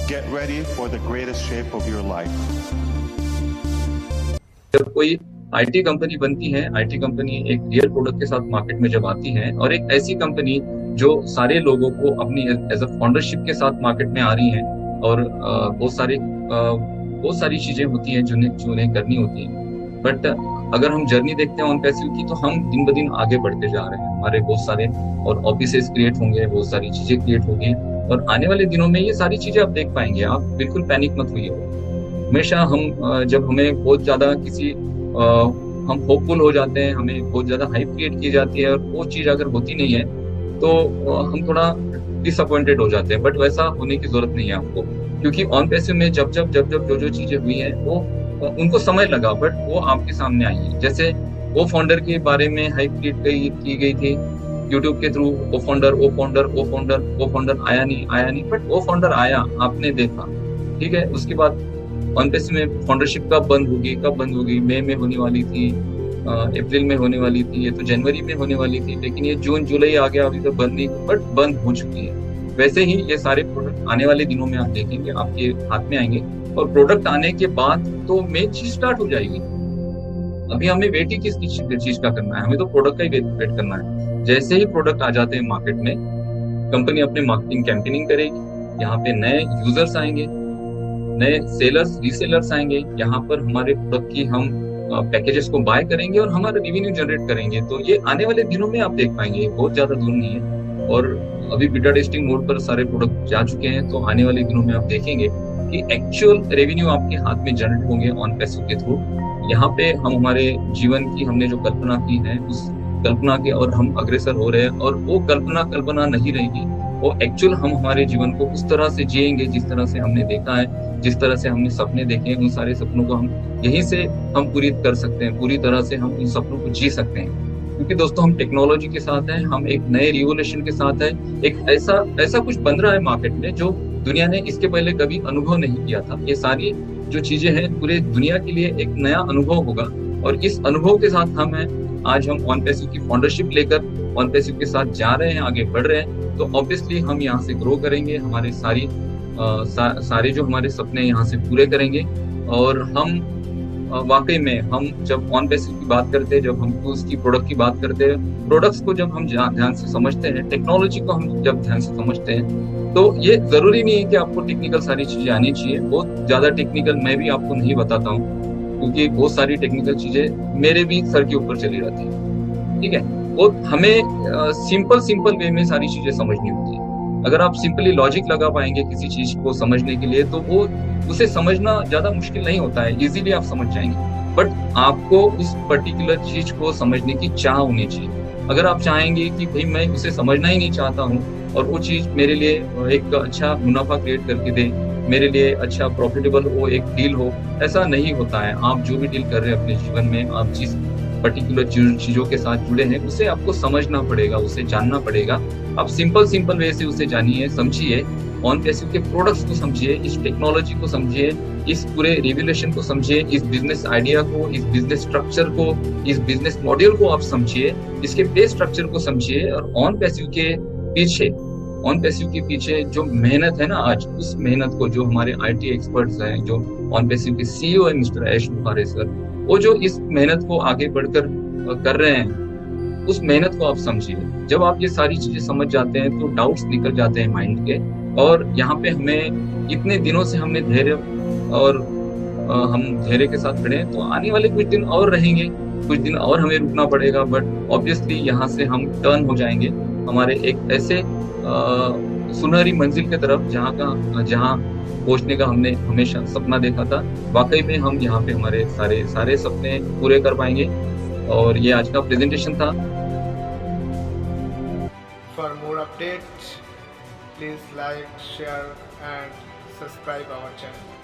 Get ready for the greatest shape of your life. जब कोई IT company बनती है, आईटी कंपनी एक रियल प्रोडक्ट के साथ मार्केट में जब आती है और एक ऐसी कंपनी जो सारे लोगों को अपनी एज अ फाउंडरशिप के साथ मार्केट में आ रही है और बहुत सारी चीजें होती हैं जो उन्हें करनी होती है। बट अगर हम जर्नी देखते हैं ऑन पैसिव की, तो हम दिन ब दिन आगे बढ़ते जा रहे हैं। हमारे बहुत सारे और ऑफिसेस क्रिएट होंगे, बहुत सारी चीजें क्रिएट होंगी और आने वाले दिनों में ये सारी चीजें आप देख पाएंगे। आप बिल्कुल पैनिक मत होइए। हमेशा हम जब हमें बहुत ज्यादा हम होपफुल हो जाते हैं, हमें बहुत ज्यादा हाइप क्रिएट की जाती है और वो चीज अगर होती नहीं है तो हम थोड़ा डिसअपॉइंटेड हो जाते हैं। बट वैसा होने की जरूरत नहीं है आपको, क्योंकि ऑन पैसिव में जब जो चीजें हुई है वो उनको समय लगा, बट वो आपके सामने आई है। जैसे वो फाउंडर के बारे में हाइप क्रिएट की गई थी यूट्यूब के थ्रू, वो फाउंडर आया नहीं, बट वो फाउंडर आया, आपने देखा, ठीक है। उसके बाद ऑन पैसिव में फाउंडरशिप कब बंद होगी, मई में होने वाली थी, अप्रैल में होने वाली थी, ये तो जनवरी में होने वाली थी, लेकिन ये जून जुलाई आ गया, अभी तो बंद नहीं, बट बंद हो चुकी है। वैसे ही ये सारे प्रोडक्ट आने वाले दिनों में आप देखेंगे, आपके हाथ में आएंगे और प्रोडक्ट आने के बाद तो मेन चीज स्टार्ट हो जाएगी। अभी हमें वेट ही किस चीज का करना है, हमें तो प्रोडक्ट का ही वेट करना है। जैसे ही प्रोडक्ट आ जाते हैं मार्केट में, कंपनी अपनी मार्केटिंग कैंपेनिंग करेगी, यहाँ पे नए यूजर्स आएंगे, नए सेलर्स रीसेलर्स आएंगे, यहाँ पर हमारे प्रोडक्ट की हम पैकेजेस को बाय करेंगे और हमारा रेवेन्यू जनरेट करेंगे। तो ये आने वाले दिनों में आप देख पाएंगे, बहुत ज्यादा दूर नहीं है। और अभी बीटा टेस्टिंग मोड पर सारे प्रोडक्ट जा चुके हैं, तो आने वाले दिनों में आप देखेंगे कि एक्चुअल रेवेन्यू आपके हाथ में जनरेट होंगे ऑन पैसिव के थ्रू। यहाँ पे हम हमारे जीवन की हमने जो कल्पना की है, उस कल्पना के और हम अग्रसर हो रहे हैं, और वो कल्पना नहीं रहेगी, वो एक्चुअल हम हमारे जीवन को उस तरह से जिएंगे जिस तरह से हमने देखा है, जिस तरह से हमने सपने देखे हैं। उन सारे सपनों को हम यहीं से हम पूरी कर सकते हैं, पूरी तरह से हम उन सपनों को जी सकते हैं। क्योंकि दोस्तों हम टेक्नोलॉजी के साथ हैं, हम एक नए रिवोल्यूशन के साथ हैं। एक ऐसा कुछ बन रहा है मार्केट में जो दुनिया ने इसके पहले कभी अनुभव नहीं किया था। ये सारी जो चीजें हैं पूरे दुनिया के लिए एक नया अनुभव होगा, और इस अनुभव के साथ आज हम ऑन पैसिव की फाउंडरशिप लेकर ऑन पैसिव के साथ जा रहे हैं, आगे बढ़ रहे हैं। तो ऑब्वियसली हम यहाँ से ग्रो करेंगे, हमारे सारे जो हमारे सपने यहाँ से पूरे करेंगे। और हम वाकई में हम जब ऑन पैसिव की बात करते हैं, जब हम टूल्स की प्रोडक्ट की बात करते हैं, प्रोडक्ट्स को जब हम ध्यान से समझते हैं, टेक्नोलॉजी को हम जब ध्यान से समझते हैं, तो ये जरूरी नहीं है कि आपको टेक्निकल सारी चीजें आनी चाहिए। बहुत ज्यादा टेक्निकल मैं भी आपको नहीं बताता हूँ, क्योंकि बहुत सारी टेक्निकल चीजें मेरे भी सर के ऊपर चली रहती है, ठीक है। और हमें सिंपल वे में सारी चीजें समझनी होती है। अगर आप सिंपली लॉजिक लगा पाएंगे किसी चीज को समझने के लिए, तो वो उसे समझना ज्यादा मुश्किल नहीं होता है, इजीली आप समझ जाएंगे। बट आपको उस पर्टिकुलर चीज को समझने की चाह होनी चाहिए। अगर आप चाहेंगे कि भाई मैं उसे समझना ही नहीं चाहता हूँ और वो चीज मेरे लिए एक अच्छा मुनाफा क्रिएट करके दे, मेरे लिए अच्छा प्रॉफिटेबल वो एक डील हो, ऐसा नहीं होता है। आप जो भी डील कर रहे हैं अपने जीवन में, आप जिस पर्टिकुलर चीजों के साथ जुड़े हैं, उसे आपको समझना पड़ेगा, उसे जानना पड़ेगा। आप सिंपल वे से उसे जानिए, समझिए, ऑन पैसिव के प्रोडक्ट्स को समझिए, इस टेक्नोलॉजी को समझिए, इस पूरे रिवोल्यूशन को समझिए, इस बिजनेस आइडिया को, इस बिजनेस स्ट्रक्चर को, इस बिजनेस मॉड्यूल को आप समझिए, इसके पे स्ट्रक्चर को समझिए। और ऑन पैसिव के पीछे जो मेहनत है ना आज, उस मेहनत को जो हमारे आईटी एक्सपर्ट्स हैं, जो ऑन पैसिव के सीईओ है मिस्टर ऐश बुखारे सर, वो जो इस मेहनत को आगे बढ़कर कर रहे हैं, उस मेहनत को आप समझिए। जब आप ये सारी चीजें समझ जाते हैं तो डाउट्स निकल जाते हैं माइंड के। और यहाँ पे हमें इतने दिनों से हमने धैर्य और हम धैर्य के साथ खड़े हैं, तो आने वाले कुछ दिन और रहेंगे, कुछ दिन और हमें रुकना पड़ेगा। बट ऑब्वियसली यहाँ से हम टर्न हो जाएंगे हमारे एक ऐसे सुनहरी मंजिल की तरफ जहाँ पहुंचने का हमने हमेशा सपना देखा था। वाकई में हम यहाँ पे हमारे सारे सपने पूरे कर पाएंगे। और ये आज का प्रेजेंटेशन था। For more updates, please like, share and subscribe our channel.